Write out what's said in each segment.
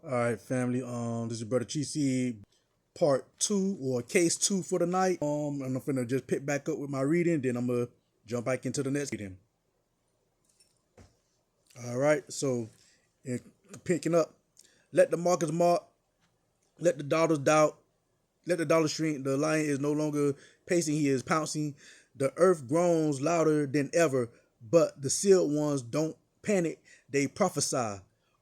All right, family. This is Brother GC, part two or case two for the night. And I'm finna just pick back up with my reading, then I'm gonna jump back into the next reading. All right, so picking up, let the markets mark, let the dollars doubt, let the dollar shrink. The lion is no longer pacing; he is pouncing. The earth groans louder than ever, but the sealed ones don't panic; they prophesy.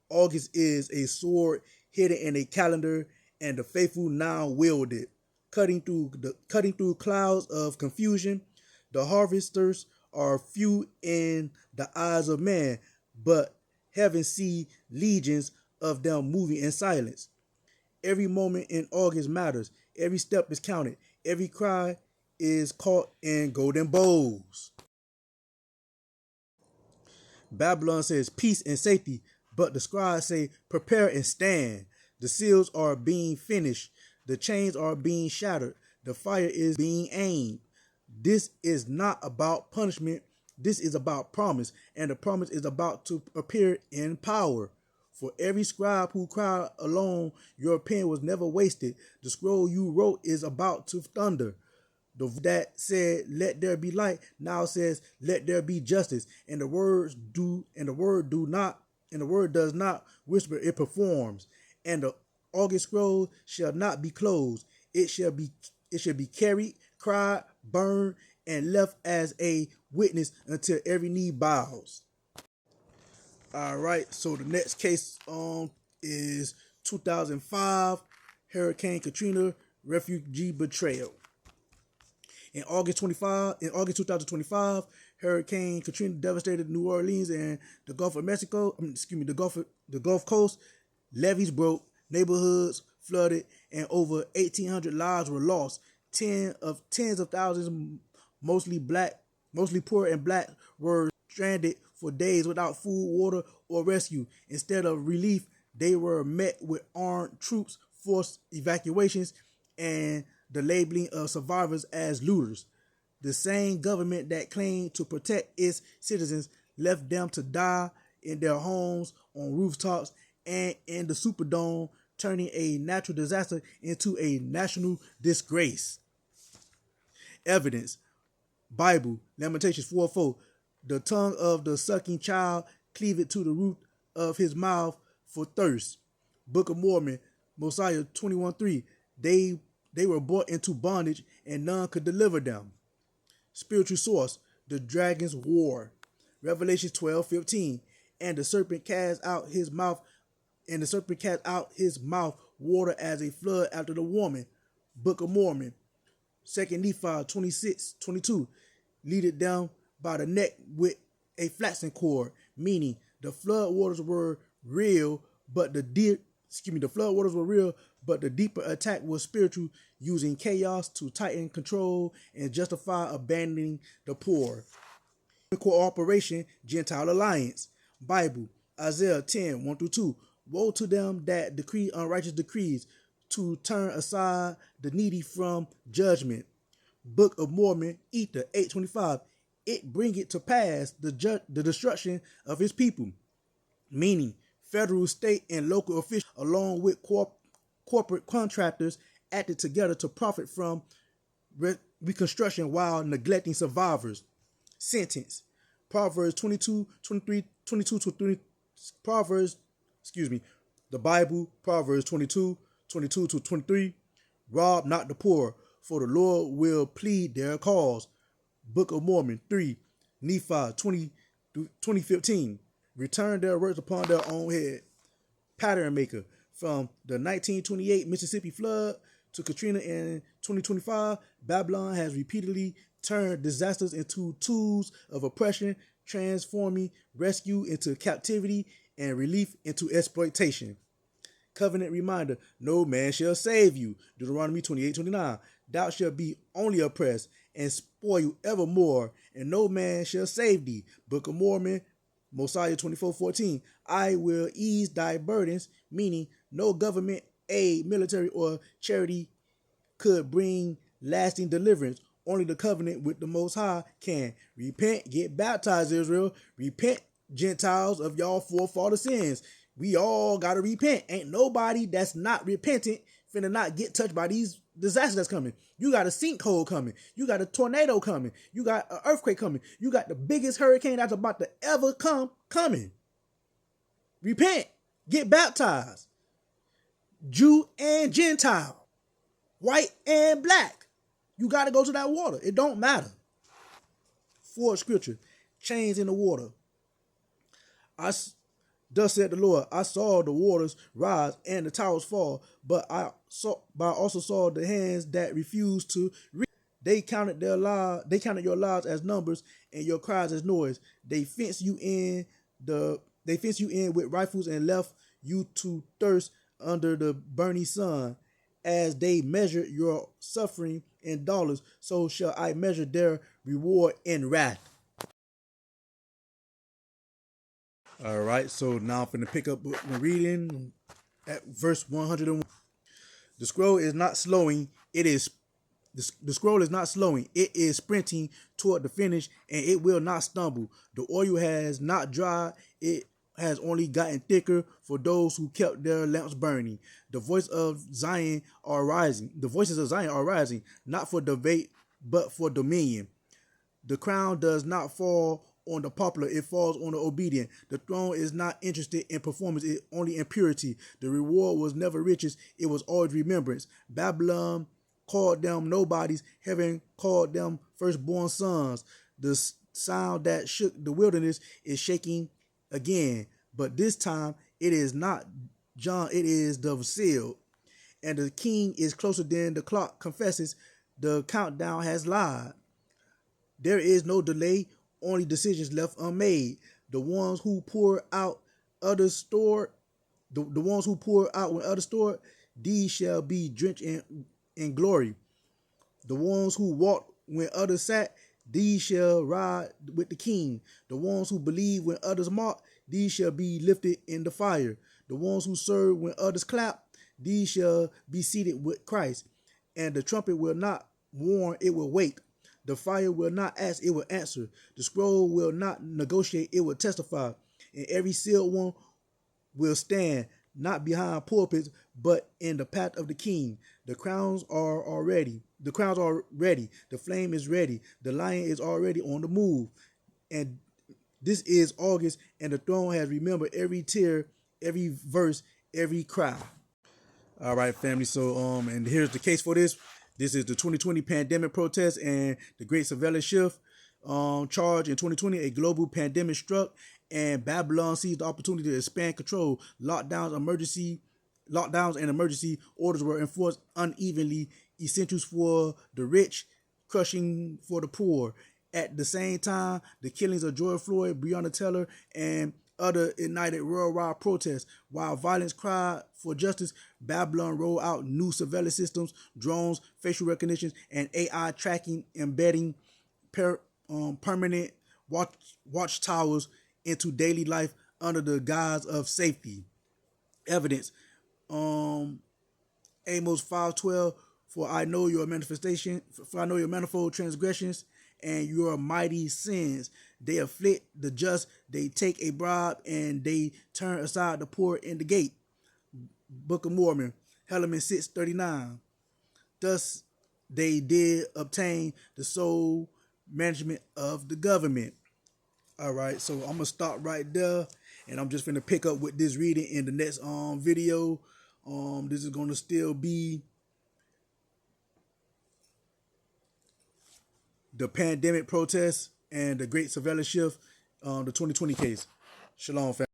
August is a sword hidden in a calendar, and the faithful now wield it, cutting through clouds of confusion. The harvesters are few in the eyes of man, but heaven see legions of them moving in silence. Every moment in August matters. Every step is counted. Every cry is caught in golden bowls. Babylon says peace and safety, but the scribes say prepare and stand. The seals are being finished. The chains are being shattered. The fire is being aimed. This is not about punishment. This is about promise, and the promise is about to appear in power. For every scribe who cried alone, your pen was never wasted. The scroll you wrote is about to thunder. The that said, "Let there be light," now says, "Let there be justice." And the word does not whisper; it performs. And the August scroll shall not be closed; it shall be carried, cried, burned, and left as a witness until every knee bows. All right, so the next case is 2005 Hurricane Katrina refugee betrayal. In August 2025, Hurricane Katrina devastated New Orleans and the Gulf of Mexico. The Gulf Coast. Levees broke, neighborhoods flooded, and over 1,800 lives were lost. Tens of thousands, mostly poor and black, were stranded for days without food, water, or rescue. Instead of relief, they were met with armed troops, forced evacuations, and the labeling of survivors as looters. The same government that claimed to protect its citizens left them to die in their homes, on rooftops, and in the Superdome, turning a natural disaster into a national disgrace. Evidence: Bible, Lamentations 4:4. The tongue of the sucking child cleaveth to the root of his mouth for thirst. Book of Mormon, Mosiah 21:3. They were brought into bondage, and none could deliver them. Spiritual source: the dragon's war. Revelation 12:15. And the serpent cast out his mouth water as a flood after the woman. Book of Mormon. 2 Nephi 26:22. Leaded down by the neck with a flaxen cord, meaning the flood waters were real, but the flood waters were real, but the deeper attack was spiritual, using chaos to tighten control and justify abandoning the poor. Cooperation, Gentile alliance. Bible, Isaiah 10:1-2. Woe to them that decree unrighteous decrees, to turn aside the needy from judgment. Book of Mormon, Ether 8:25. It bringeth to pass the destruction of his people, meaning federal, state, and local officials, along with corporate contractors, acted together to profit from reconstruction while neglecting survivors. Sentence: Proverbs 22:23-22 the Bible, Proverbs 22:22-23. Rob not the poor, for the Lord will plead their cause. Book of Mormon 3, Nephi 20:15. Return their works upon their own head. Pattern maker: from the 1928 Mississippi flood to Katrina in 2025, Babylon has repeatedly turned disasters into tools of oppression, transforming rescue into captivity and relief into exploitation. Covenant reminder: no man shall save you. Deuteronomy 28:29. Thou shalt be only oppressed and spoil you evermore, and no man shall save thee. Book of Mormon, Mosiah 24:14. I will ease thy burdens, meaning no government, aid, military, or charity could bring lasting deliverance. Only the covenant with the Most High can. Repent, get baptized, Israel. Repent, Gentiles, of y'all forefather sins. We all gotta repent. Ain't nobody that's not repentant finna not get touched by these disasters that's coming. You got a sinkhole coming. You got a tornado coming. You got an earthquake coming. You got the biggest hurricane that's about to ever come coming. Repent. Get baptized. Jew and Gentile. White and black. You got to go to that water. It don't matter. Fourth scripture. Chains in the water. Thus said the Lord, I saw the waters rise and the towers fall, but I also saw the hands that refused to read. They counted your lives as numbers and your cries as noise. They fenced you in with rifles and left you to thirst under the burning sun. As they measured your suffering in dollars, so shall I measure their reward in wrath. All right, so now I'm going to pick up the reading at verse 101. The scroll is not slowing. The scroll is not slowing. It is sprinting toward the finish, and it will not stumble. The oil has not dried. It has only gotten thicker for those who kept their lamps burning. The voices of Zion are rising. Not for debate, but for dominion. The crown does not fall on the popular, it falls on the obedient. The throne is not interested in performance, it only in purity. The reward was never riches, it was always remembrance. Babylon called them nobodies, heaven called them firstborn sons. The sound that shook the wilderness is shaking again, but this time it is not John, it is the sealed. And the king is closer than the clock confesses. The countdown has lied. There is no delay, only decisions left unmade. The ones who pour out others stored, the ones who pour out when others stored, these shall be drenched in glory. The ones who walked when others sat, these shall ride with the king. The ones who believe when others mock, these shall be lifted in the fire. The ones who serve when others clap, these shall be seated with Christ. And the trumpet will not warn, it will wait. The fire will not ask, it will answer. The scroll will not negotiate, it will testify. And every sealed one will stand, not behind pulpits, but in the path of the king. The crowns are ready. The flame is ready. The lion is already on the move. And this is August, and the throne has remembered every tear, every verse, every cry. All right, family. So, and here's the case for this. This is the 2020 pandemic protest and the Great Surveillance Shift. Charge in 2020, a global pandemic struck, and Babylon seized the opportunity to expand control. Lockdowns and emergency orders were enforced unevenly. Essentials for the rich, crushing for the poor. At the same time, the killings of George Floyd, Breonna Taylor, and other ignited worldwide protests. While violence cried for justice, Babylon rolled out new surveillance systems, drones, facial recognition, and AI tracking, embedding permanent watchtowers into daily life under the guise of safety. Evidence. Amos 5:12. For I know your manifold transgressions and your mighty sins. They afflict the just, they take a bribe, and they turn aside the poor in the gate. Book of Mormon, Helaman 6:39. Thus they did obtain the sole management of the government. All right, so I'm gonna stop right there, and I'm just gonna pick up with this reading in the next video. This is gonna still be the pandemic protests and the Great Surveillance Shift, the 2020 case. Shalom, family.